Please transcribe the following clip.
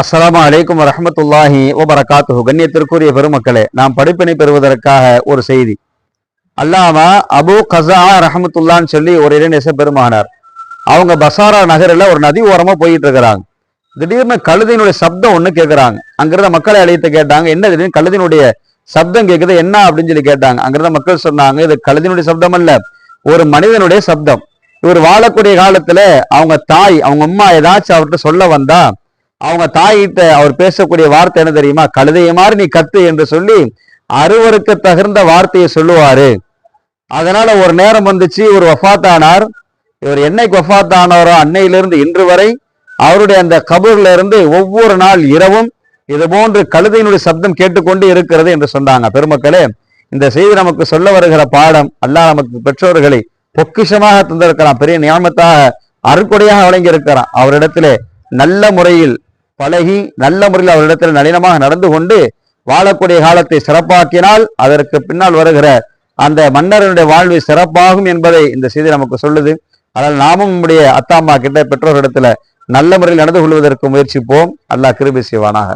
அஸ்ஸலாமு அலைக்கும் வரஹ்மத்துல்லாஹி வபரகாத்துஹு. கண்ணியத்திற்குரிய பெருமக்களே, நாம் படிப்பினை பெறுவதற்காக ஒரு செய்தி. அல்லாமா அபு கஸா ரஹமத்துல்லான்னு சொல்லி ஒரு இளைஞர் பெருமானார். அவங்க பசாரா நகரில் ஒரு நதி ஓரமா போயிட்டு இருக்கிறாங்க. திடீர்னு கழுதினுடைய சப்தம் ஒண்ணு கேட்கிறாங்க. அங்கிருந்த மக்களை அழைத்து கேட்டாங்க, என்ன திடீர்னு கழுதினுடைய சப்தம் கேட்குது, என்ன அப்படின்னு சொல்லி கேட்டாங்க. அங்கிருந்த மக்கள் சொன்னாங்க, இது கழுதினுடைய சப்தம் அல்ல, ஒரு மனிதனுடைய சப்தம். இவர் வாழக்கூடிய காலத்துல அவங்க தாய், அவங்க அம்மா ஏதாச்சும் அவர்கிட்ட சொல்ல வந்தா அவங்க தாயிட்ட அவர் பேசக்கூடிய வார்த்தை என்ன தெரியுமா? கழுதைய மாதிரி நீ கத்து என்று சொல்லி அறுவருக்கு தகுந்த வார்த்தையை சொல்லுவாரு. அதனால ஒரு நேரம் வந்துச்சு, ஒரு வஃபாத்தானார். இவர் என்னைக்கு வஃபாத்தானாரோ அன்னையிலிருந்து இன்று வரை அவருடைய அந்த கபூர்ல இருந்து ஒவ்வொரு நாள் இரவும் இது போன்று கழுதையினுடைய சப்தம் கேட்டுக்கொண்டு இருக்கிறது என்று சொன்னாங்க. பெருமக்களே, இந்த செய்தி நமக்கு சொல்ல வருகிற பாடம், அல்லாஹ் நமக்கு பெற்றோர்களை பொக்கிஷமாக தந்திருக்கிறான், பெரிய நியாமத்தாக அருட்கொடையாக வழங்கி இருக்கிறான். அவரிடத்திலே நல்ல முறையில் பழகி நல்ல முறையில் அவரிடத்தில் நளினமாக நடந்து கொண்டு வாழக்கூடிய காலத்தை சிறப்பாக்கினால் அதற்கு பின்னால் வருகிற அந்த மன்னரனுடைய வாழ்வு சிறப்பாகும் என்பதை இந்த செய்தி நமக்கு சொல்லுது. அதனால் நாமும் நம்முடைய அத்தா அம்மா கிட்ட பெற்றோரிடத்துல நல்ல முறையில் நடந்து கொள்வதற்கு முயற்சிப்போம். அல்லாஹ் கிருபை செய்வானாக.